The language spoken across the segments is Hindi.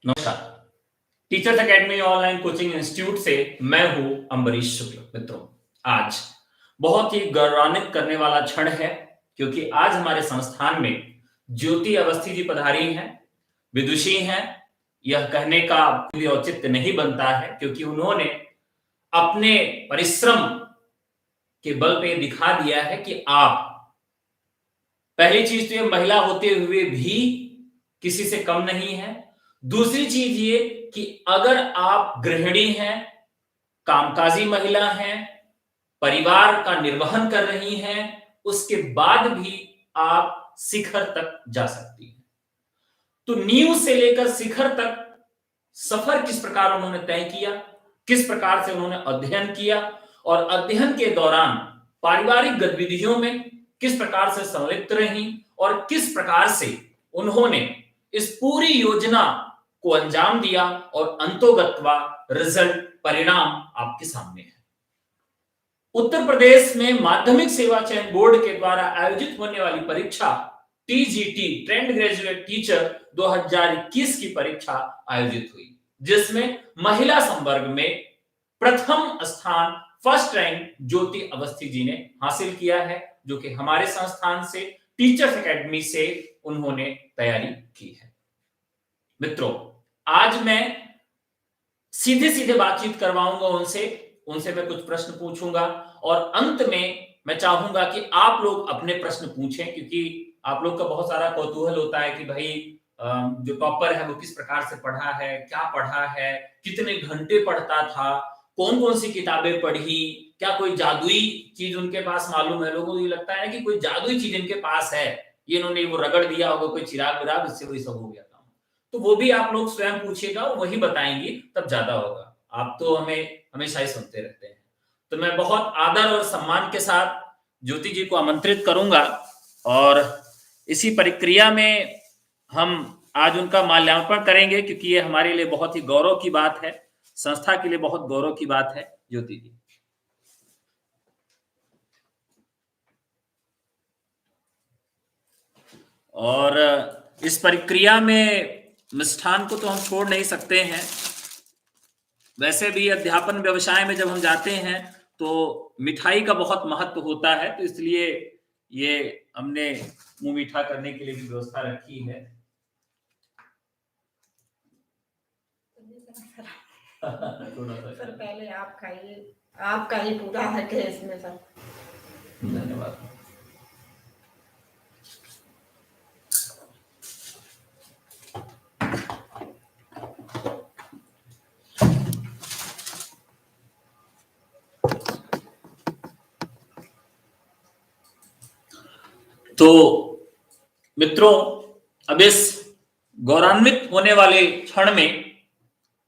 नमस्कार। Teachers academy online coaching institute से मैं हूं अम्बरीश शुक्ल। मित्रों, आज बहुत ही गौरवान्वित करने वाला क्षण है, क्योंकि आज हमारे संस्थान में ज्योति अवस्थी जी पधारी हैं, विदुषी हैं। यह कहने का भी औचित्य नहीं बनता है, क्योंकि उन्होंने अपने परिश्रम के बल पे दिखा दिया है कि आप, पहली चीज तो ये, महिला होते हुए भी किसी से कम नहीं है। दूसरी चीज ये कि अगर आप गृहिणी हैं, कामकाजी महिला हैं, परिवार का निर्वहन कर रही हैं, उसके बाद भी आप शिखर तक जा सकती हैं। तो नींव से लेकर शिखर तक सफर किस प्रकार उन्होंने तय किया, किस प्रकार से उन्होंने अध्ययन किया, और अध्ययन के दौरान पारिवारिक गतिविधियों में किस प्रकार से संलिप्त रही, और किस प्रकार से उन्होंने इस पूरी योजना को अंजाम दिया, और अंतोगत्वा रिजल्ट, परिणाम आपके सामने है। उत्तर प्रदेश में माध्यमिक सेवा चयन बोर्ड के द्वारा आयोजित होने वाली परीक्षा टीजीटी, ट्रेंड ग्रेजुएट टीचर 2021 की परीक्षा आयोजित हुई, जिसमें महिला संवर्ग में प्रथम स्थान, फर्स्ट रैंक ज्योति अवस्थी जी ने हासिल किया है, जो कि हमारे संस्थान से, टीचर्स एकेडमी से उन्होंने तैयारी की है। मित्रों, आज मैं सीधे सीधे बातचीत करवाऊंगा उनसे मैं कुछ प्रश्न पूछूंगा, और अंत में मैं चाहूंगा कि आप लोग अपने प्रश्न पूछें, क्योंकि आप लोग का बहुत सारा कौतूहल होता है कि भाई जो टॉपर है वो किस प्रकार से पढ़ा है, क्या पढ़ा है, कितने घंटे पढ़ता था, कौन कौन सी किताबें पढ़ी, क्या कोई जादुई चीज उनके पास मालूम है। लोगों को ये लगता है कि कोई जादुई चीज इनके पास है, ये इन्होंने वो रगड़ दिया होगा, कोई चिराग विराग, इससे वही सब हो गया काम। तो वो भी आप लोग स्वयं पूछिएगा, वही बताएंगी, तब ज्यादा होगा। आप तो हमें हमेशा ही सुनते रहते हैं। तो मैं बहुत आदर और सम्मान के साथ ज्योति जी को आमंत्रित करूंगा, और इसी प्रक्रिया में हम आज उनका माल्यार्पण करेंगे, क्योंकि ये हमारे लिए बहुत ही गौरव की बात है, संस्था के लिए बहुत गौरव की बात है। ज्योति जी, और इस प्रक्रिया में मिष्ठान को तो हम छोड़ नहीं सकते हैं। वैसे भी अध्यापन व्यवसाय में जब हम जाते हैं तो मिठाई का बहुत महत्व होता है, तो इसलिए ये हमने मुंह मीठा करने के लिए भी व्यवस्था रखी है। सर पहले आप खाइए, आपका ही पूरा हक है इसमें सर। धन्यवाद। तो मित्रों, अब इस गौरवान्वित होने वाले क्षण में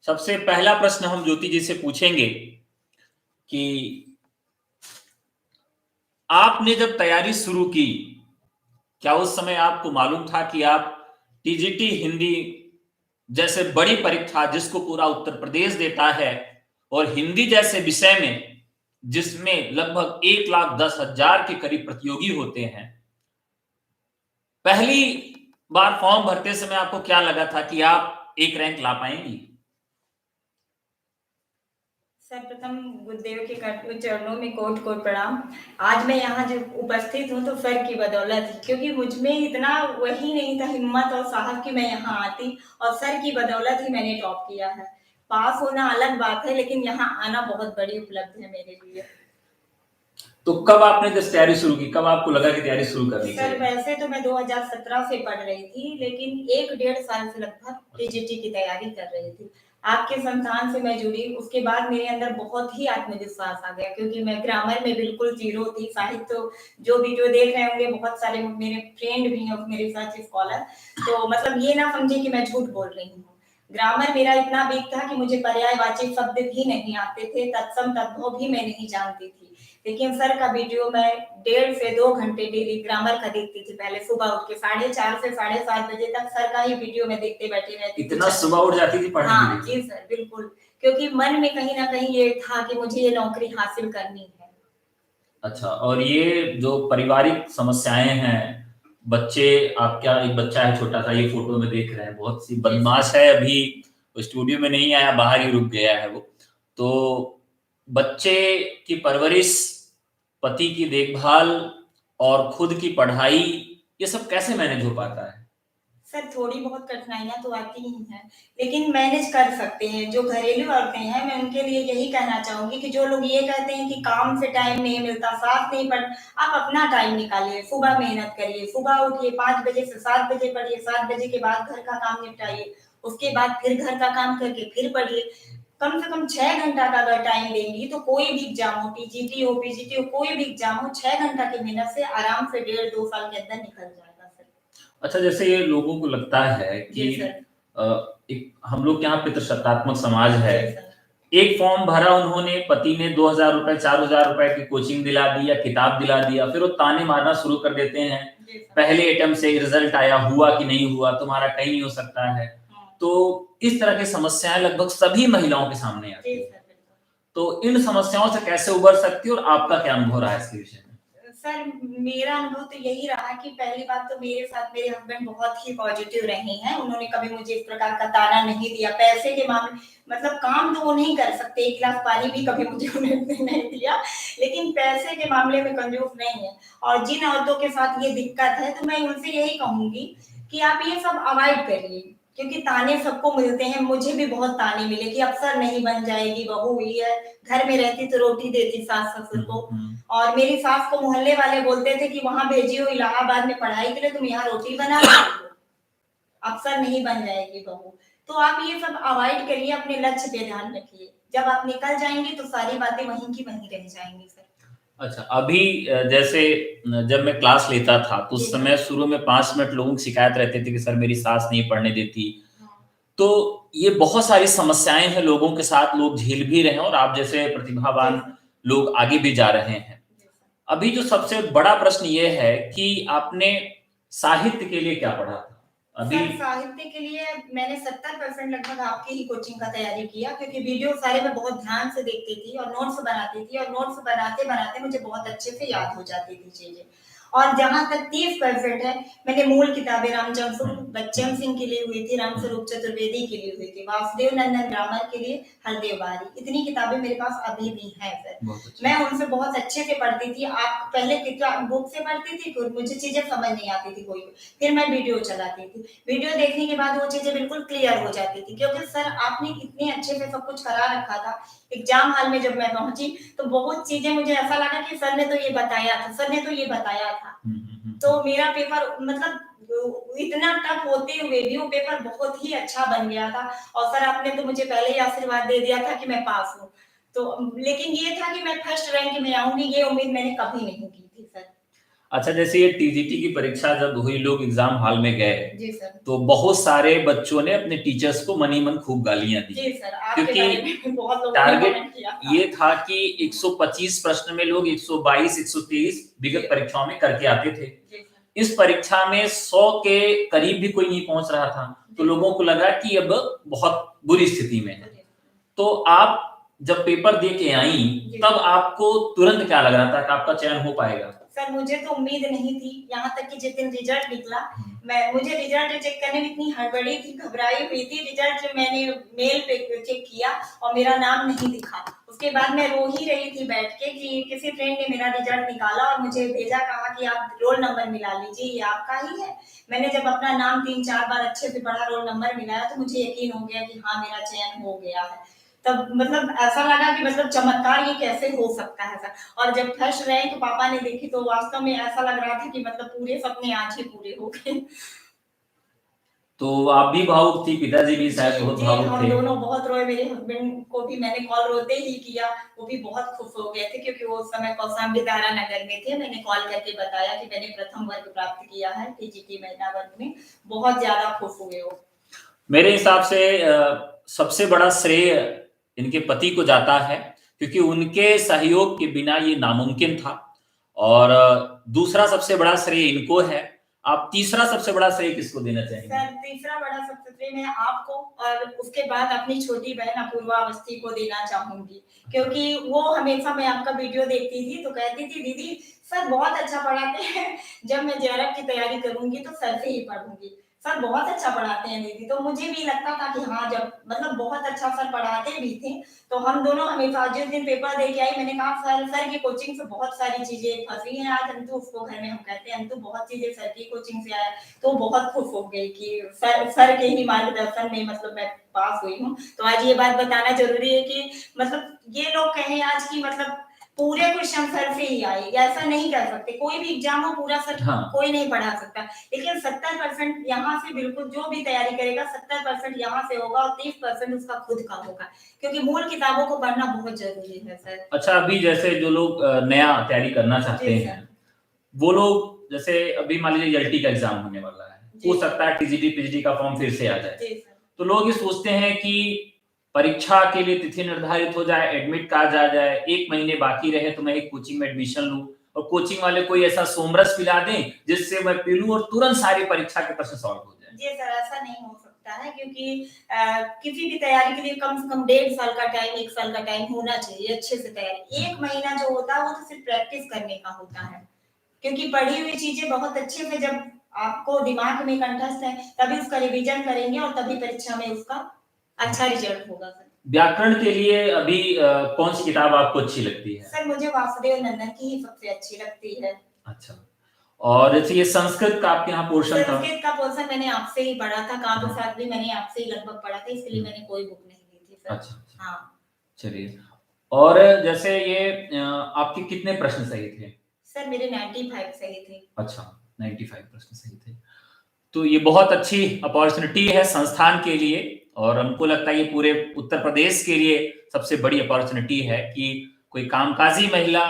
सबसे पहला प्रश्न हम ज्योति जी से पूछेंगे कि आपने जब तैयारी शुरू की, क्या उस समय आपको मालूम था कि आप टीजीटी हिंदी जैसे बड़ी परीक्षा, जिसको पूरा उत्तर प्रदेश देता है, और हिंदी जैसे विषय में जिसमें लगभग 1,10,000 के करीब प्रतियोगी होते हैं, पहली बार फॉर्म भरते समय आपको क्या लगा था कि आप एक रैंक ला पाएंगी? सर्वप्रथम गुरुदेव के चरणों में कोट कोट प्रणाम। आज मैं यहाँ जो उपस्थित हूँ तो सर की बदौलत, क्योंकि मुझ में इतना वही नहीं था, हिम्मत और साहस, कि मैं यहाँ आती, और सर की बदौलत ही मैंने टॉप किया है। पास होना अलग बात है, लेकिन यहाँ आना बहुत बड़ी उपलब्धि है मेरे लिए। तो कब आपने जब तैयारी शुरू की, कब आपको लगा कि तैयारी शुरू करनी सर चाहिए? वैसे तो मैं 2017 से पढ़ रही थी, लेकिन 1-1.5 साल से लगभग टीजीटी की तैयारी कर रही थी। आपके संस्थान से मैं जुड़ी, उसके बाद मेरे अंदर बहुत ही आत्मविश्वास आ गया, क्योंकि मैं ग्रामर में बिल्कुल जीरो थी। साहित्य जो वीडियो देख रहे होंगे, बहुत सारे मेरे फ्रेंड भी हैं मेरे साथ स्कॉलर, तो मतलब ये ना समझे कि मैं झूठ बोल रही हूँ। ग्रामर मेरा इतना वीक था कि मुझे पर्यायवाची शब्द भी नहीं आते थे, तत्सम तद्भव भी मैं नहीं जानती थी। लेकिन सर का वीडियो मैं 1.5 से 2 घंटे डेली ग्रामर का देखती थी। पहले सुबह उठ के 4:30 से 7:30 बजे तक सर का ही वीडियो में देखते बैठी रहती थी। इतना सुबह उठ जाती थी पढ़ने के लिए? हाँ जी सर, बिल्कुल, क्योंकि मन में कहीं ना कहीं ये था कि मुझे ये नौकरी हासिल करनी है। अच्छा, और ये जो पारिवारिक समस्याएं हैं, बच्चे आपका एक बच्चा है छोटा सा, ये फोटो में देख रहे हैं, बहुत सी बदमाश है, अभी स्टूडियो में नहीं आया, बाहर ही रुक गया है वो। तो बच्चे की परवरिश, पति की देखभाल और खुद की पढ़ाई, ये सब कैसे मैनेज हो पाता है? सर थोड़ी बहुत कठिनाइयाँ तो आती ही हैं, लेकिन मैनेज कर सकते हैं। जो घरेलू औरतें हैं, मैं उनके लिए यही कहना चाहूँगी कि जो लोग ये कहते हैं कि काम से टाइम नहीं मिलता, साथ नहीं पढ़ आप अपना टाइम निकालिए, सुबह मेहनत करिए, सुबह उठिए 5 बजे से 7 बजे पढ़िए, 7 बजे के बाद घर का काम निपटाइए, उसके बाद फिर घर का काम करके फिर पढ़िए। कम से कम 6 घंटा का अगर टाइम देंगी, तो कोई भी एग्ज़ाम हो, टीजीटी हो, पीजीटी हो, कोई भी एग्ज़ाम हो, 6 घंटा की मेहनत से आराम से डेढ़ 2 साल के अंदर निकल जाएगा सर। अच्छा, जैसे ये लोगों को लगता है कि जी सर। एक हम लोग के यहाँ पितृसत्तात्मक समाज है, जी सर। एक फॉर्म भरा उन्होंने, पति ने 2000 रुपए 4000 रुपए की कोचिंग दिला दी या किताब दिला दिया, फिर वो ताने मारना शुरू कर देते हैं, जी सर। पहले अटेम्प्ट से रिजल्ट आया, हुआ कि नहीं हुआ, तुम्हारा कहीं नहीं हो सकता है। हाँ। तो इस तरह की समस्याएं लगभग सभी महिलाओं के सामने आती जी है। सर, बिल्कुल। तो इन समस्याओं से कैसे उबर सकती है और आपका क्या अनुभव रहा है इसके विषय में? सर मेरा अनुभव तो यही रहा कि पहली बात तो मेरे साथ मेरे हस्बैंड बहुत ही पॉजिटिव रहे हैं। उन्होंने कभी मुझे इस प्रकार का ताना नहीं दिया। पैसे के मामले मतलब काम तो वो नहीं कर सकते, 1 गिलास पानी भी कभी मुझे उन्होंने नहीं दिया, लेकिन पैसे के मामले में कंजूस नहीं है। और जिन औरतों के साथ ये दिक्कत है, तो मैं उनसे यही कहूँगी कि आप ये सब अवॉइड करिए, क्योंकि ताने सबको मिलते हैं। मुझे भी बहुत ताने मिले कि अफ़सर नहीं बन जाएगी, बहू हुई है, घर में रहती तो रोटी देती सास-ससुर को। और मेरी सास को मोहल्ले वाले बोलते थे कि वहाँ भेजी हो इलाहाबाद में पढ़ाई के लिए, तुम यहाँ रोटी बना रही हो, अफ़सर नहीं बन जाएगी बहू। तो आप ये सब अवॉइड करिए, अपने लक्ष्य पे ध्यान रखिए। जब आप निकल जाएँगी तो सारी बातें वहीं की वहीं रह जाएँगी सर। अच्छा, अभी जैसे जब मैं क्लास लेता था, तो उस जी समय सर। शुरू में 5 मिनट लोगों की शिकायत रहती थी कि सर मेरी सास नहीं पढ़ने देती। हाँ। तो ये बहुत सारी समस्याएँ हैं लोगों के साथ, लोग झेल भी रहे हैं और आप जैसे जी प्रतिभावान सर। लोग आगे भी जा रहे हैं। जी सर। अभी जो सबसे बड़ा प्रश्न ये है कि आपने साहित्य के लिए क्या पढ़ा था? अभी सर साहित्य के लिए मैंने 70% लगभग आपकी ही कोचिंग का तैयारी किया, क्योंकि वीडियो सारे मैं बहुत ध्यान से देखती थी और नोट्स बनाती थी, और नोट्स बनाते-बनाते मुझे बहुत अच्छे से याद हो जाती थी चीज़ें। और जहाँ तक 30% है, मैंने मूल किताबें रामचंद्र स्वरूप बच्चन सिंह के लिए हुई थी, रामस्वरूप चतुर्वेदी के लिए हुई थी, वासुदेव नंदन ग्रामर के लिए हरदेव बारी। इतनी किताबें मेरे पास अभी भी हैं सर। बहुत अच्छा। मैं उनसे बहुत अच्छे से पढ़ती थी। आप पहले किताब बुक से पढ़ती थी, फिर मुझे चीज़ें समझ नहीं आती थी कोई, फिर मैं वीडियो चलाती थी। वीडियो देखने के बाद वो चीज़ें बिल्कुल क्लियर हो जाती थी, क्योंकि सर आपने इतने अच्छे से सब कुछ करा रखा था। एग्ज़ाम हॉल में जब मैं पहुँची, तो बहुत चीज़ें मुझे ऐसा लगा कि सर ने तो ये बताया था, सर ने तो ये बताया था। तो मेरा पेपर मतलब इतना टफ होते हुए भी वो पेपर बहुत ही अच्छा बन गया था, और सर आपने तो मुझे पहले ही आशीर्वाद दे दिया था कि मैं पास हूँ। तो लेकिन ये था कि मैं फर्स्ट रैंक में आऊँगी, ये उम्मीद मैंने कभी नहीं की थी सर। अच्छा, जैसे ये टीजीटी की परीक्षा जब हुई, लोग एग्ज़ाम हॉल में गए, जी सर। तो बहुत सारे बच्चों ने अपने टीचर्स को मन ही मन खूब गालियाँ दी। जी सर, आपके क्योंकि बारे में भी बहुत लोगों ने टारगेट कमेंट किया था। ये था कि 125 प्रश्न में लोग 122, 123 विगत परीक्षाओं में करके आते थे। जी सर। इस परीक्षा में 100 के करीब भी कोई नहीं पहुँच रहा था, तो लोगों को लगा कि अब बहुत बुरी स्थिति में है। तो आप जब पेपर दे के आईं, तब आपको तुरंत क्या लग रहा था कि आपका चयन हो पाएगा? सर मुझे तो उम्मीद नहीं थी, यहाँ तक कि जिस दिन रिजल्ट निकला, मुझे रिजल्ट चेक करने में इतनी हड़बड़ी थी, घबराई हुई थी। रिजल्ट मैंने मेल पे चेक किया और मेरा नाम नहीं दिखा। उसके बाद मैं रो ही रही थी बैठ के कि किसी फ्रेंड ने मेरा रिजल्ट निकाला और मुझे भेजा, कहा कि आप रोल नंबर मिला लीजिए, ये आपका ही है। मैंने जब अपना नाम 3-4 बार अच्छे से पढ़ा, रोल नंबर मिलाया, तो मुझे यकीन हो गया कि हाँ, मेरा चयन हो गया है। तब मतलब ऐसा लगा कि मतलब चमत्कार ये कैसे हो सकता है सर। और जब फर्स्ट रैंक पापा ने देखी, तो वास्तव में ऐसा लग रहा था कि मतलब पूरे सपने आज ही पूरे हो गए। तो आप भी भावुक थी, पिताजी भी शायद बहुत जी, भावुक हम थे। दोनों बहुत रोए। मेरे हस्बैंड को भी मैंने कॉल रोते ही किया, वो भी बहुत खुश हो गए थे, क्योंकि वो उस समय कौशाम्बी तारा नगर में थे। मैंने कॉल करके बताया कि मैंने प्रथम वर्ग प्राप्त किया है टीजीटी महिला वर्ग में। बहुत ज़्यादा खुश हुए वो। मेरे हिसाब से सबसे बड़ा श्रेय इनके पति को जाता है, क्योंकि उनके सहयोग के बिना ये नामुमकिन था। और दूसरा सबसे बड़ा श्रेय इनको है, आप तीसरा सबसे बड़ा श्रेय किसको देना चाहेंगे? सर तीसरा बड़ा सबसे श्रेय मैं आपको और उसके बाद अपनी छोटी बहन अपूर्वा अवस्थी को देना चाहूंगी, क्योंकि वो हमेशा मैं आपका वीडियो देखती थी तो कहती थी दीदी सर बहुत अच्छा पढ़ाते हैं, जब मैं जेआरएफ की तैयारी करूंगी तो सर से ही पढ़ूंगी, सर बहुत अच्छा पढ़ाते हैं दीदी। तो मुझे भी लगता था कि हाँ, जब मतलब बहुत अच्छा सर पढ़ाते भी थे, तो हम दोनों हमेशा जिस दिन पेपर दे के आई मैंने कहा सर की कोचिंग से बहुत सारी चीजें फंसी हैं, आज अंतु उसको घर में हम कहते हैं अंतु बहुत चीजें सर की कोचिंग से आया, तो बहुत खुश हो गई कि सर के ही मार्गदर्शन में मतलब मैं पास हुई हूँ। तो आज ये बात बताना जरूरी है कि मतलब ये लोग कहें आज की मतलब पूरे क्वेश्चन सर से ही आए, ऐसा नहीं कर सकते, कोई भी एग्जाम हो पूरा सर हाँ। कोई नहीं पढ़ा सकता, लेकिन 70% यहाँ से बिल्कुल जो भी तैयारी करेगा 70% यहाँ से होगा और 30% उसका खुद का होगा, क्योंकि मूल किताबों को पढ़ना बहुत जरूरी है सर। अच्छा, अभी जैसे जो लोग नया तैयारी करना चाहते जी हैं, सर। वो लोग जैसे अभी मान लीजिए एलटी का एग्जाम होने वाला है, जी। हो सकता है टीजीटी पीजीटी का फॉर्म फिर से आ जाए, जी सर। तो लोग ये सोचते हैं कि परीक्षा के लिए तिथि निर्धारित हो जाए, एडमिट कार्ड आ जाए, 1 महीने बाकी रहे तो मैं एक कोचिंग में एडमिशन लूं और कोचिंग वाले कोई ऐसा सोमरस पिला दें जिससे मैं पी लूं और तुरंत सारी परीक्षा के प्रश्न सॉल्व हो जाए। जी सर, ऐसा नहीं हो सकता है, क्योंकि किसी भी तैयारी के लिए कम से कम 1.5 साल का टाइम 1 साल का टाइम होना चाहिए अच्छे से तैयारी। 1 महीना जो होता है वो तो सिर्फ प्रैक्टिस करने का होता है, क्योंकि पढ़ी हुई चीजें बहुत अच्छे से जब आपको दिमाग में कंठस्थ है तभी उसका रिवीजन करेंगे और तभी परीक्षा में उसका अच्छा रिजल्ट होगा सर। व्याकरण के लिए अभी कौन सी किताब आपको अच्छी लगती है? सर मुझे वासुदेव नंदन की ही सबसे अच्छी लगती है। अच्छा, और जैसे ये संस्कृत का आपके यहाँ पोर्शन था? संस्कृत का पोर्शन मैंने आपसे ही पढ़ा था, काव्य हाँ। शास्त्र भी मैंने आपसे ही लगभग पढ़ा था, इसलिए मैंने कोई बुक नहीं ली थी सर। अच्छा, हाँ। चलिए, और जैसे ये आपके कितने प्रश्न सही थे? सर मेरे 95 सही थे। अच्छा, 95 प्रश्न सही थे। तो ये बहुत अच्छी अपॉर्चुनिटी है संस्थान के लिए और हमको लगता है ये पूरे उत्तर प्रदेश के लिए सबसे बड़ी अपॉर्चुनिटी है कि कोई कामकाजी महिला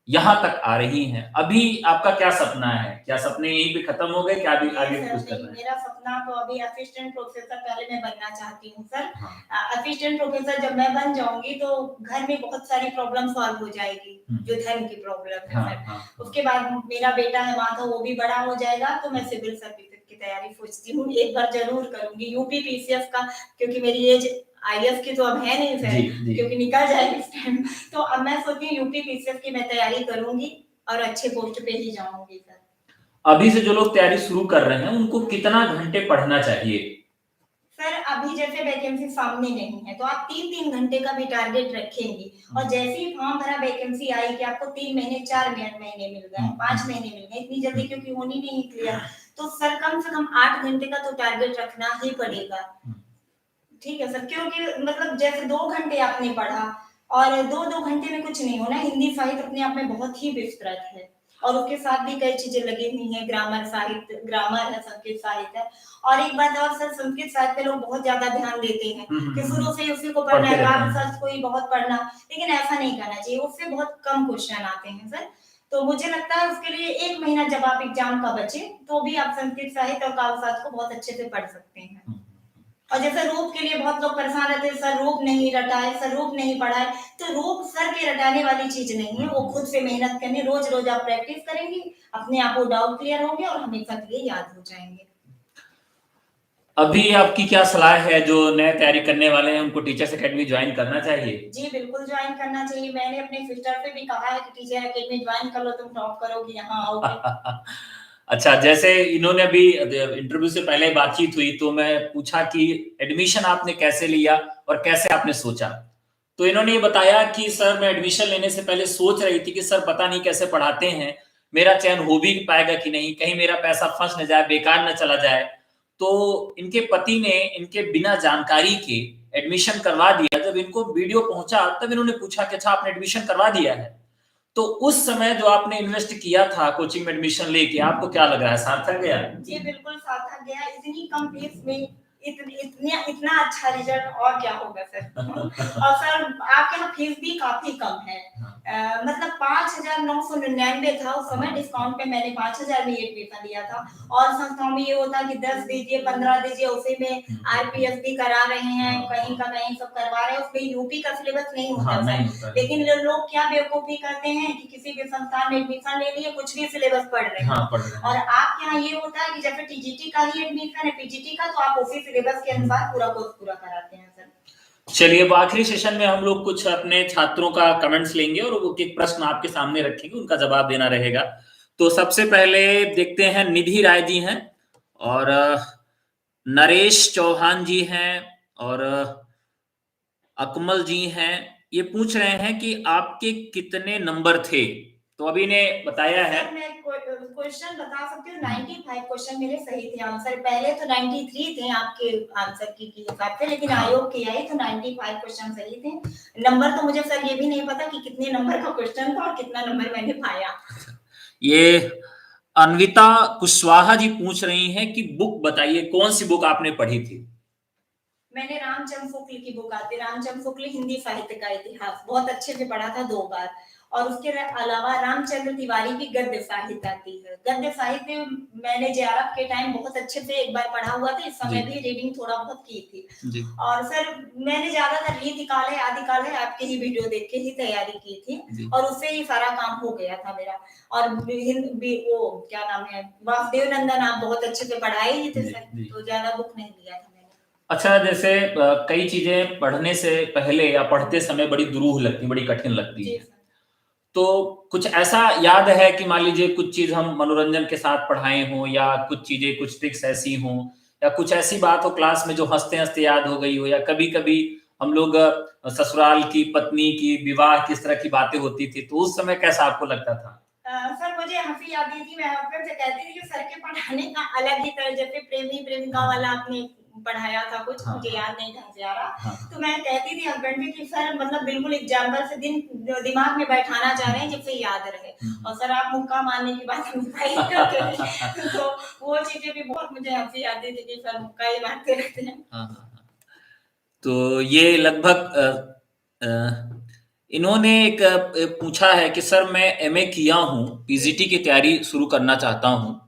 यहाँ तक आ रही हैं। अभी आपका क्या सपना है? क्या सपने यहीं पे खत्म हो गए? क्या अभी आगे नहीं सर, कुछ करना नहीं, है? मेरा सपना तो अभी असिस्टेंट प्रोफेसर पहले मैं बनना चाहती हूँ सर। हाँ। असिस्टेंट प्रोफेसर जब मैं बन जाऊंगी तो घर में बहुत सारी प्रॉब्लम सॉल्व हो जाएगी, जो धर्म की प्रॉब्लम है हाँ, सर। हाँ, उसके बाद मेरा बेटा है वहां, तो वो भी बड़ा हो जाएगा, तो मैं सिविल सर्विसेज की तैयारी सोचती हूँ, एक बार जरूर करूंगी यूपी पीसीएस का, क्योंकि मेरी एज आईएएस की तो अब है नहीं सर, क्योंकि निकल जाएगी इस टाइम। तो अब मैं सोचती हूँ यूपी पीसीएस की मैं तैयारी करूंगी और अच्छे पोस्ट पे ही जाऊंगी सर। अभी से जो लोग तैयारी शुरू कर रहे हैं उनको कितना घंटे पढ़ना चाहिए? सर अभी जैसे वैकेंसी सामने नहीं है तो आप 3-3 घंटे का भी टारगेट रखेंगी, और जैसे ही फॉर्म भरा वैकेंसी आई कि आपको 3 महीने 4 महीने मिल गए, 5 महीने मिल गए, इतनी जल्दी क्योंकि होनी नहीं क्लियर, तो सर कम से कम 8 घंटे का तो टारगेट रखना ही पड़ेगा। ठीक है सर, क्योंकि मतलब जैसे 2 घंटे आपने पढ़ा और 2-2 घंटे में कुछ नहीं होना, हिंदी साहित्य अपने आप में बहुत ही विस्तृत है और उसके साथ भी कई चीजें लगी हुई हैं, ग्रामर साहित्य, ग्रामर है, संस्कृत साहित्य है। और एक बात और सर, संस्कृत साहित्य पे लोग बहुत ज्यादा ध्यान देते हैं कि शुरू से ही उसी को पढ़ना है, काव्य शास्त्र को ही बहुत पढ़ना, लेकिन ऐसा नहीं करना चाहिए, उससे बहुत कम क्वेश्चन आते हैं सर। तो मुझे लगता है उसके लिए 1 महीना जब आप एग्जाम का बचे तो भी आप संस्कृत साहित्य और काव्य शास्त्र को बहुत अच्छे से पढ़ सकते हैं। और जैसे रूप के लिए बहुत लोग परेशान रहते हैं, सर रूप नहीं रटा है, सर रूप नहीं पढ़ा है, तो रूप सर के रटाने वाली चीज नहीं है, वो खुद से मेहनत करनी, रोज रोज आप प्रैक्टिस करेंगे, अपने आप वो डाउट क्लियर होंगे और हमेशा के लिए याद हो जाएंगे। अभी आपकी क्या सलाह है जो नए तैयारी करने वाले हैं उनको टीचर्स एकेडमी ज्वाइन करना चाहिए? जी बिल्कुल ज्वाइन करना चाहिए, मैंने अपने सिस्टर से भी कहा है कि टीचर एकेडमी ज्वाइन कर लो, तुम टॉप करोगी, यहाँ आओगे। अच्छा, जैसे इन्होंने अभी इंटरव्यू से पहले बातचीत हुई तो मैं पूछा कि एडमिशन आपने कैसे लिया और कैसे आपने सोचा, तो इन्होंने ये बताया कि सर मैं एडमिशन लेने से पहले सोच रही थी कि सर पता नहीं कैसे पढ़ाते हैं, मेरा चयन हो भी पाएगा कि नहीं, कहीं मेरा पैसा फंस न जाए, बेकार न चला जाए। तो इनके पति ने इनके बिना जानकारी के एडमिशन करवा दिया। जब इनको वीडियो पहुंचा तब इन्होंने पूछा कि अच्छा आपने एडमिशन करवा दिया है, तो उस समय जो आपने इन्वेस्ट किया था कोचिंग में एडमिशन लेके, आपको क्या लग रहा है, सार्थक गया? जी बिल्कुल सार्थक गया, इतनी कम फीस में इतना अच्छा रिजल्ट और क्या होगा सर। और सर आपके यहाँ फीस भी काफी कम है। मतलब 5,999 था उस समय, डिस्काउंट पे मैंने 5,000 में एडमिशन लिया था। और संस्थाओं में ये होता है कि 10 दीजिए 15 दीजिए, उसी में आरपीएफ भी करा रहे हैं, कहीं का कहीं सब करवा रहे हैं, उसमें यूपी का सिलेबस नहीं होता सर। लेकिन लोग क्या बेवकूफी करते हैं कि किसी भी संस्थान में एडमिशन ले लिए, कुछ भी सिलेबस पढ़ रहे हैं। और आपके यहाँ ये होता है कि जैसे टीजीटी का ही एडमिशन है, पीजीटी का, तो आप उसी सिलेबस के अनुसार पूरा कोर्स पूरा कराते हैं सर। चलिए, अब आखिरी सेशन में हम लोग कुछ अपने छात्रों का कमेंट्स लेंगे और वो एक प्रश्न आपके सामने रखेंगे, उनका जवाब देना रहेगा। तो सबसे पहले देखते हैं, निधि राय जी हैं और नरेश चौहान जी हैं और अकमल जी हैं। ये पूछ रहे हैं कि आपके कितने नंबर थे। तो अभी ने बताया है, मैं क्वेश्चन बता सकती हूँ। 95 क्वेश्चन मेरे सही थे आंसर। पहले तो 93 थे आपके आंसर की हिसाब से, लेकिन आयोग की आई तो 95 क्वेश्चन सही थे। नंबर तो मुझे सर ये भी नहीं पता कि कितने नंबर का क्वेश्चन था और कितना नंबर मैंने पाया। ये अनविता कुशवाहा जी पूछ रही हैं कि बुक बताइए, कौन सी बुक आपने पढ़ी थी। मैंने रामचंद्र शुक्ल की बुक आती है, रामचंद्र शुक्ल हिंदी साहित्य का इतिहास, बहुत अच्छे से पढ़ा था 2 बार। और उसके अलावा रामचंद्र तिवारी की गद्य साहित्य आती है। गद्य साहित्य मैंने जेआरएफ के टाइम बहुत अच्छे से एक बार पढ़ा हुआ था, इस समय भी रीडिंग थोड़ा बहुत की थी। और सर मैंने ज्यादातर रीति काल है, आदि काल है, आपके ही वीडियो देख के ही तैयारी की थी और उससे ही सारा काम हो गया था मेरा। और वो क्या नाम है, वासुदेव नंदन आप बहुत अच्छे से पढ़ाए ही थे सर, तो ज्यादा बुक नहीं लिया था। अच्छा, जैसे कई चीजें पढ़ने से पहले या पढ़ते समय बड़ी दुरूह लगती, बड़ी कठिन लगती है, तो कुछ ऐसा याद है कि मान लीजिए कुछ चीज हम मनोरंजन के साथ पढ़ाए हों, या कुछ चीजें, कुछ ट्रिक्स ऐसी हों, या कुछ ऐसी बात हो क्लास में जो हंसते हंसते याद हो गई हो, या कभी कभी हम लोग ससुराल की पत्नी की विवाह किस तरह की बातें होती थी, तो उस समय कैसा आपको लगता था। सर मुझे हंसी आती थी, मैं हस्बैंड से कहती थी कि सर के पढ़ाने का अलग ही तरह, जैसे प्रेमी प्रेमिका वाला आपने पढ़ाया था कुछ, मुझे याद नहीं ढंग से आ रहा। तो मैं कहती थी हस्बैंड से कि सर मतलब बिल्कुल एग्जाम्पल से दिमाग में बैठाना चाह रहे हैं जिससे याद रहे। और सर आप मुक्का मारने की बात करते तो वो चीजें भी बहुत मुझे हंसी आती थी कि सर मुक्का ही मारते रहते हैं। तो ये लगभग इन्होंने एक पूछा है कि सर मैं एमए किया हूँ, पीजीटी की तैयारी शुरू करना चाहता हूँ,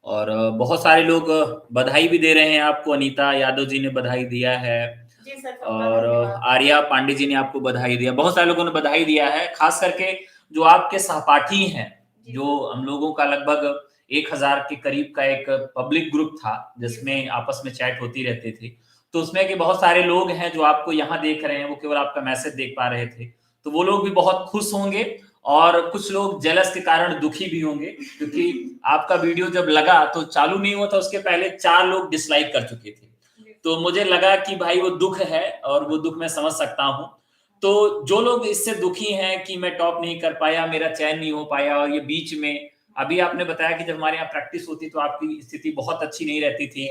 और बहुत सारे लोग बधाई भी दे रहे हैं आपको। अनीता यादव जी ने बधाई दिया है और आर्या पांडे जी ने आपको बधाई दिया, बहुत सारे लोगों ने बधाई दिया है। खास करके जो आपके सहपाठी हैं, जो हम लोगों का लगभग 1000 के करीब का एक पब्लिक ग्रुप था जिसमें आपस में चैट होती रहती थी, तो उसमें कि बहुत सारे लोग हैं जो आपको यहाँ देख रहे हैं, वो केवल आपका मैसेज देख पा रहे थे, तो वो लोग भी बहुत खुश होंगे और कुछ लोग जेलस के कारण दुखी भी होंगे, क्योंकि आपका वीडियो जब लगा तो चालू नहीं हुआ था, उसके पहले 4 लोग डिसलाइक कर चुके थे। तो मुझे लगा कि भाई वो दुख है और वो दुख मैं समझ सकता हूँ। तो जो लोग इससे दुखी हैं कि मैं टॉप नहीं कर पाया, मेरा चयन नहीं हो पाया, और ये बीच में अभी आपने बताया कि जब हमारे यहाँ प्रैक्टिस होती तो आपकी स्थिति बहुत अच्छी नहीं रहती थी,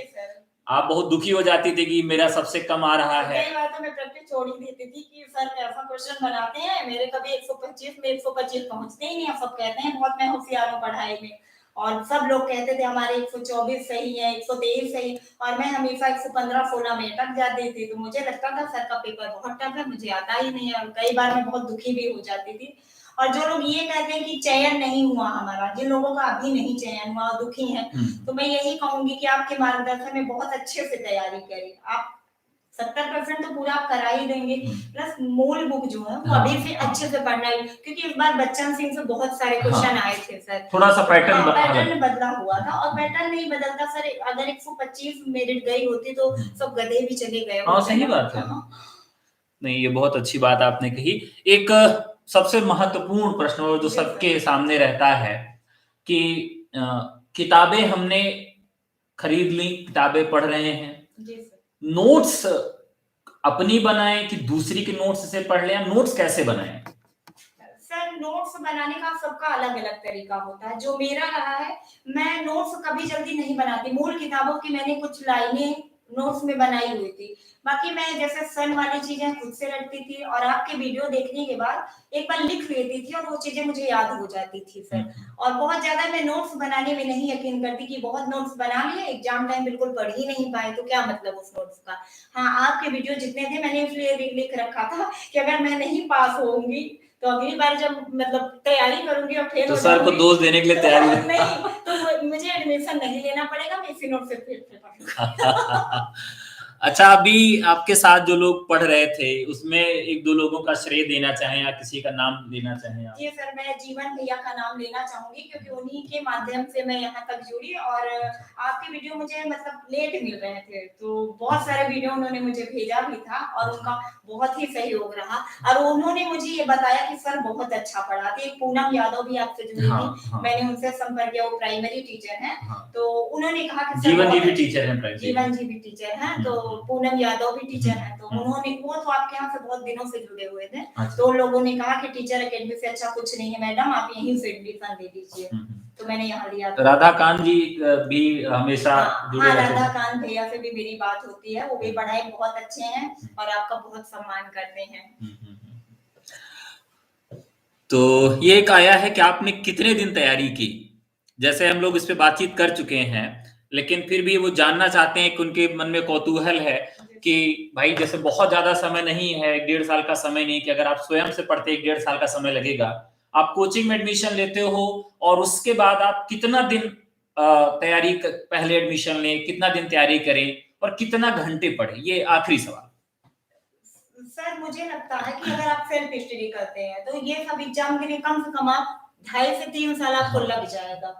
आप बहुत दुखी हो जाती थी कि मेरा सबसे कम आ रहा है। कई बार तो मैं प्रैक्टिस छोड़ ही देती थी कि सर ऐसा क्वेश्चन बनाते हैं, मेरे कभी 125 में 125 पहुंचते ही नहीं। सब कहते हैं बहुत मैं होशियार हूँ पढ़ाई में, और सब लोग कहते थे हमारे 124 सही है, 123 सही, और मैं हमेशा 115-16 में अटक जाती थी। तो मुझे लगता था सर का पेपर बहुत टफ है, मुझे आता ही नहीं है। कई बार मैं बहुत दुखी भी हो जाती थी। और जो लोग ये कहते हैं कि चयन नहीं हुआ हमारा, जिन लोगों का अभी नहीं चयन हुआ और दुखी हैं, तो मैं यही कहूंगी कि आपके मार्गदर्शन में बहुत अच्छे से तैयारी करें। आप 70% तो पूरा आप करा ही देंगे, प्लस मूल बुक जो है वो अभी से अच्छे से पढ़ना है, क्योंकि इस बार बच्चन सिंह से बहुत सारे क्वेश्चन आए थे सर। थोड़ा सा पैटर्न बदला हुआ था, और पैटर्न नहीं बदलता सर। अगर 125 मेरिट गई होती तो सब गधे भी चले गए होते। सही बात है। नहीं, ये बहुत अच्छी बात आपने कही। एक सबसे महत्वपूर्ण प्रश्न और जो सबके सामने रहता है कि किताबें हमने खरीद ली, किताबें पढ़ रहे हैं, नोट्स अपनी बनाएं कि दूसरी के नोट्स से पढ़ लें, नोट्स कैसे बनाएं? सर नोट्स बनाने का सबका अलग अलग तरीका होता है। जो मेरा रहा है, मैं नोट्स कभी जल्दी नहीं बनाती। मूल किताबों की मैंने कुछ लाइनें नोट्स में बनाई हुई थी। बाकी मैं जैसे सन वाली चीजें खुद से रटती थी और आपके वीडियो देखने के बाद एक बार लिख लेती थी और वो चीजें मुझे याद हो जाती थी सर। और बहुत ज्यादा मैं नोट्स बनाने में नहीं यकीन करती कि बहुत नोट्स बना लिए एग्जाम टाइम बिल्कुल पढ़ ही नहीं पाए तो क्या मतलब उस नोट्स का। हाँ, आपके वीडियो जितने थे मैंने इसलिए लिख रखा था कि अगर मैं नहीं पास होंगी तो अगली बार जब मतलब तैयारी करूंगी और फेल तो हो सर को जाऊंगी दोष देने के लिए तैयार तो है। नहीं तो मुझे एडमिशन नहीं लेना पड़ेगा, मैं इसी नोट से फिर पढ़ूंगी। अच्छा, अभी आपके साथ जो लोग पढ़ रहे थे उसमें एक दो लोगों का श्रेय देना चाहें या किसी का नाम लेना चाहें आप? जी सर, मैं जीवन भैया का नाम लेना चाहूंगी क्योंकि उन्हीं के माध्यम से मैं यहाँ तक जुड़ी और आपके वीडियो मुझे मतलब लेट मिल रहे थे तो बहुत सारे वीडियो उन्होंने मुझे भेजा भी था और उनका बहुत ही सहयोग रहा और उन्होंने मुझे ये बताया कि सर बहुत अच्छा पढ़ाते। एक पूनम यादव भी आपसे जुड़ी थी, मैंने उनसे संपर्क किया, वो प्राइमरी टीचर है। तो उन्होंने कहा कि जीवन जी भी टीचर है, जीवन जी भी टीचर हैं, तो पूनम यादव भी टीचर हैं, तो उन्होंने वो तो आपके यहाँ से बहुत दिनों से जुड़े हुए थे। तो उन लोगों ने कहा कि टीचर अकेडमी से अच्छा कुछ नहीं है मैडम, आप यहीं से एडमिशन दे दीजिए। तो मैंने यहाँ लिया था। राधाकांत जी भी हमेशा जुड़े रहते हैं। राधाकांत भैया से भी मेरी बात होती है, वो भी पढ़ाई बहुत अच्छे हैं और आपका बहुत सम्मान करते हैं। तो ये एक आया है कि आपने कितने दिन तैयारी की, जैसे हम लोग इस पे बातचीत कर चुके हैं लेकिन फिर भी वो जानना चाहते हैं कि उनके मन में कौतूहल है कि भाई जैसे बहुत ज्यादा समय नहीं है, 1.5 साल का समय नहीं कि अगर आप स्वयं से पढ़ते 1.5 साल का समय लगेगा, आप कोचिंग में एडमिशन लेते हो और उसके बाद आप कितना दिन तैयारी पहले एडमिशन लें, कितना दिन तैयारी करें और कितना घंटे पढ़े, ये आखिरी सवाल। सर मुझे लगता है कि अगर आप सेल्फ स्टडी करते हैं तो ये सब एग्जाम के लिए कम से कम आप 2.5 से 3 साल आपको लग जाएगा,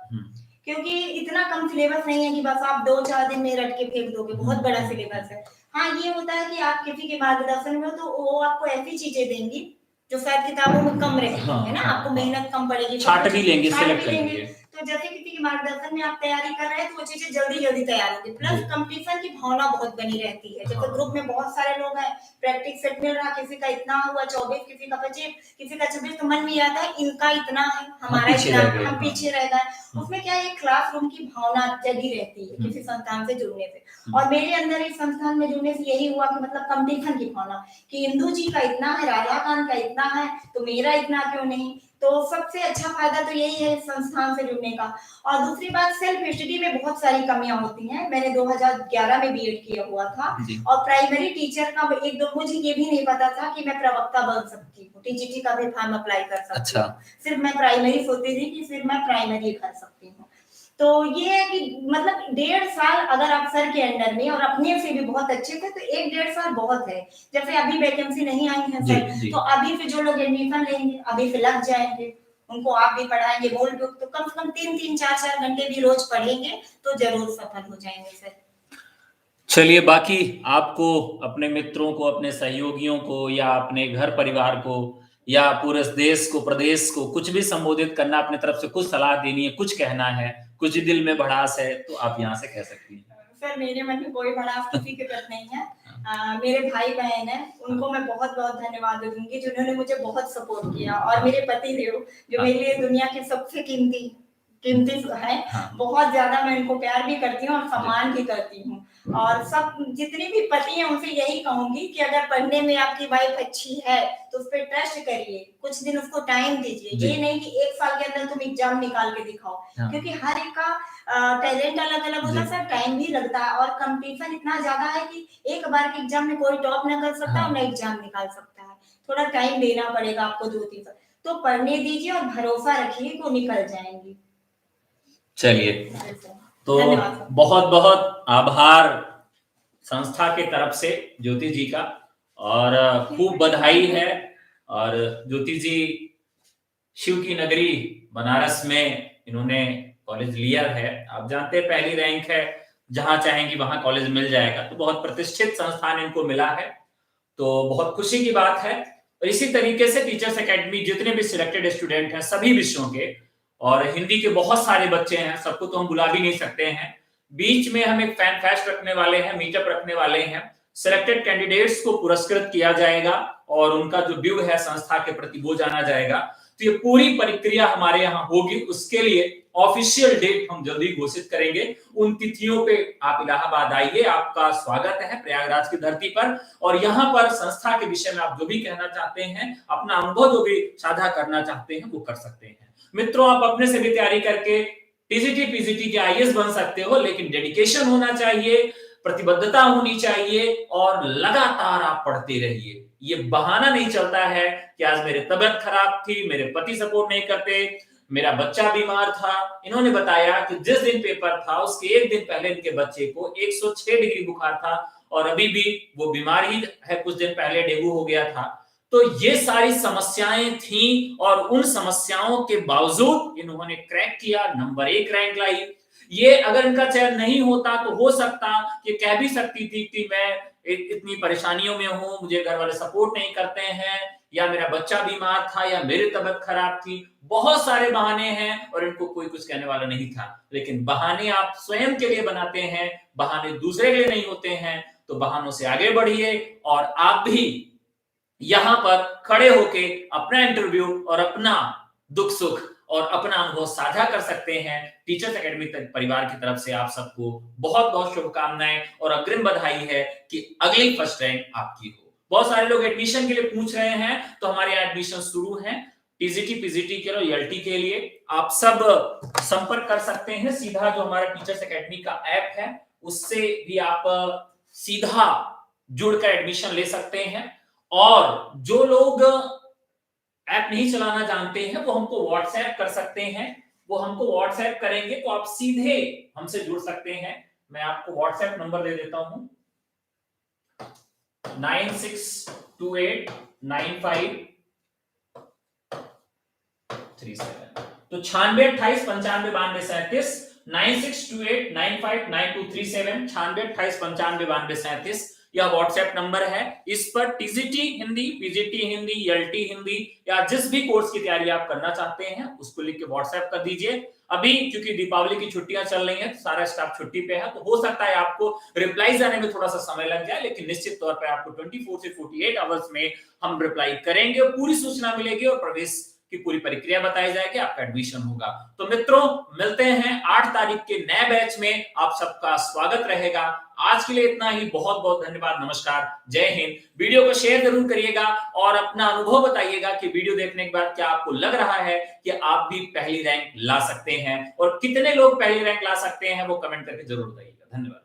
क्योंकि इतना कम सिलेबस नहीं है कि बस आप 2-4 दिन में रट के फेंक दोगे, बहुत बड़ा सिलेबस है। हाँ, ये होता है कि आप किसी के मार्गदर्शन में तो वो आपको ऐसी चीजें देंगी जो शायद किताबों में कम रहती है ना, आपको मेहनत कम पड़ेगी, छाट भी लेंगे, छाट सिलेक्ट भी कर लेंगे। लेंगे। तो जैसे किसी के मार्गदर्शन में आप तैयारी कर रहे हैं तो वो चीजें जल्दी जल्दी तैयार होगी, प्लस कंपटीशन की भावना बहुत बनी रहती है। जैसे ग्रुप में बहुत सारे लोग हैं, प्रैक्टिस सेट मिल रहा, किसी का इतना हुआ 24, किसी का 25, किसी का 26, तो मन में आता है इनका इतना है, हमारा इतना, हम पीछे रह गए। उसमें क्या है, क्लासरूम की भावना जगी रहती है किसी संस्थान से जुड़ने से। और मेरे अंदर इस संस्थान में जुड़ने से यही हुआ कि मतलब कंपटीशन की भावना कि इंदु जी का इतना है, राधाकांत का इतना है, तो मेरा इतना क्यों नहीं। तो सबसे अच्छा फायदा तो यही है इस संस्थान से जुड़ने का। और दूसरी बात, सेल्फ स्टडी में बहुत सारी कमियां होती हैं। मैंने 2011 में बीएड किया हुआ था और प्राइमरी टीचर का एक दो, मुझे ये भी नहीं पता था कि मैं प्रवक्ता बन सकती हूँ, टीजीटी का भी फॉर्म अप्लाई कर सकती हूँ। सिर्फ मैं प्राइमरी सोचती थी कि सिर्फ मैं प्राइमरी कर सकती हूँ। तो ये है कि मतलब 1.5 साल अगर आप सर के अंडर में और अपने से भी बहुत अच्छे थे तो 1-1.5 साल बहुत है। जैसे अभी वैकेंसी नहीं आई है सर, तो अभी से जो लोग एडमिशन लेंगे अभी से लग जाएंगे, उनको आप भी पढ़ाएंगे बोल दो, तो कम से कम 3-3, 4-4 घंटे भी रोज पढ़ेंगे तो जरूर सफल हो जाएंगे सर। चलिए, बाकी आपको अपने मित्रों को, अपने सहयोगियों को या अपने घर परिवार को या पूरे देश को, प्रदेश को कुछ भी संबोधित करना, अपने तरफ से कुछ सलाह देनी है, कुछ कहना है, कुछ दिल में भड़ास है तो आप यहाँ से कह सकती हैं। सर मेरे मन में कोई भड़ास किसी के प्रति नहीं है। मेरे भाई बहन है, उनको मैं बहुत बहुत धन्यवाद दूंगी जिन्होंने मुझे बहुत सपोर्ट किया, और मेरे पति देव जो मेरे लिए दुनिया के सबसे कीमती है, बहुत ज्यादा मैं उनको प्यार भी करती हूँ और सम्मान भी करती हूँ। और सब जितने भी पति हैं उनसे यही कहूंगी कि अगर पढ़ने में आपकी वाइफ अच्छी है तो उस पर ट्रस्ट करिए, कुछ दिन उसको टाइम दीजिए। ये नहीं कि 1 साल के अंदर तुम एग्जाम निकाल के दिखाओ, क्योंकि हर एक का टैलेंट अलग अलग होता है सर, टाइम भी लगता है और कंपटीशन इतना ज्यादा है कि एक बार के एग्जाम में कोई टॉप ना कर सकता और ना एग्जाम निकाल सकता है, थोड़ा टाइम देना पड़ेगा आपको 2-3 साल। तो पढ़ने दीजिए और भरोसा रखिए कि वो निकल जाएंगी। चलिए, तो बहुत बहुत आभार संस्था के तरफ से ज्योति जी का, और खूब बधाई है। और ज्योति जी शिव की नगरी बनारस में इन्होंने कॉलेज लिया है, आप जानते हैं पहली रैंक है, जहां चाहेंगी वहां कॉलेज मिल जाएगा, तो बहुत प्रतिष्ठित संस्थान इनको मिला है, तो बहुत खुशी की बात है। और इसी तरीके से टीचर्स एकेडमी जितने भी सिलेक्टेड स्टूडेंट हैं सभी विषयों के, और हिंदी के बहुत सारे बच्चे हैं, सबको तो हम बुला भी नहीं सकते हैं, बीच में हम एक फैन फेस्ट रखने वाले हैं, मीटअप रखने वाले हैं, सिलेक्टेड कैंडिडेट्स को पुरस्कृत किया जाएगा और उनका जो ड्यू है संस्था के प्रति वो जाना जाएगा। तो ये पूरी प्रक्रिया हमारे यहाँ होगी। उसके लिए ऑफिशियल डेट हम जल्दी घोषित करेंगे। उन तिथियों पे आप इलाहाबाद आइए, आपका स्वागत है प्रयागराज की धरती पर। और यहाँ पर संस्था के विषय में आप जो भी कहना चाहते हैं, अपना अनुभव जो भी साझा करना चाहते हैं, वो कर सकते हैं। मित्रों, आप अपने से भी तैयारी करके टीजीटी पीजीटी के आईएएस बन सकते हो, लेकिन डेडिकेशन होना चाहिए, प्रतिबद्धता होनी चाहिए और लगातार आप पढ़ते रहिए। ये बहाना नहीं चलता है कि आज मेरी तबीयत खराब थी, मेरे पति सपोर्ट नहीं करते, मेरा बच्चा बीमार था। इन्होंने बताया कि जिस दिन पेपर था उसके एक दिन पहले इनके बच्चे को 106 डिग्री बुखार था और अभी भी वो बीमार ही है, कुछ दिन पहले डेंगू हो गया था। तो ये सारी समस्याएं थी और उन समस्याओं के बावजूद इन्होंने क्रैक किया, नंबर 1 रैंक लाई। ये अगर इनका चयन नहीं होता तो हो सकता कि कह भी सकती थी कि मैं इतनी परेशानियों में हूं, मुझे घर वाले सपोर्ट नहीं करते हैं, या मेरा बच्चा बीमार था, या मेरी तबीयत खराब थी। बहुत सारे बहाने हैं और इनको कोई कुछ कहने वाला नहीं था। लेकिन बहाने आप स्वयं के लिए बनाते हैं, बहाने दूसरे के लिए नहीं होते हैं। तो बहानों से आगे बढ़िए और आप भी यहां पर खड़े होके अपना इंटरव्यू और अपना दुख सुख और अपना अनुभव साझा कर सकते हैं। टीचर्स एकेडमी परिवार की तरफ से आप सबको बहुत बहुत शुभकामनाएं और अग्रिम बधाई है कि अगली फर्स्ट रैंक आपकी हो। बहुत सारे लोग एडमिशन के लिए पूछ रहे हैं, तो हमारे यहाँ एडमिशन शुरू है टीजीटी पीजीटी के लिए, एलटी के लिए। आप सब संपर्क कर सकते हैं सीधा, जो हमारा टीचर्स एकेडमी का ऐप है उससे भी आप सीधा जुड़कर एडमिशन ले सकते हैं। और जो लोग ऐप नहीं चलाना जानते हैं वो हमको व्हाट्सएप कर सकते हैं। वो हमको व्हाट्सएप करेंगे तो आप सीधे हमसे जुड़ सकते हैं। मैं आपको व्हाट्सएप नंबर दे देता हूं, 96289537। तो 9628959237, 9628959237, 9628959237 यह व्हाट्सएप नंबर है। इस पर TGT Hindi, PGT Hindi, LT Hindi या जिस भी कोर्स की तैयारी आप करना चाहते हैं उसको लिख के व्हाट्सएप कर दीजिए। अभी क्योंकि दीपावली की छुट्टियां चल रही हैं, सारा स्टाफ छुट्टी पे है, तो हो सकता है आपको रिप्लाई आने में थोड़ा सा समय लग जाए, लेकिन निश्चित तौर पे आपको 24 से 48 आवर्स में हम रिप्लाई करेंगे और पूरी सूचना मिलेगी और प्रवेश की पूरी प्रक्रिया बताई जाएगी, आपका एडमिशन होगा। तो मित्रों, मिलते हैं 8 तारीख के नए बैच में, आप सबका स्वागत रहेगा। आज के लिए इतना ही, बहुत बहुत धन्यवाद, नमस्कार, जय हिंद। वीडियो को शेयर जरूर करिएगा और अपना अनुभव बताइएगा कि वीडियो देखने के बाद क्या आपको लग रहा है कि आप भी पहली रैंक ला सकते हैं, और कितने लोग पहली रैंक ला सकते हैं वो कमेंट करके जरूर बताइएगा। धन्यवाद।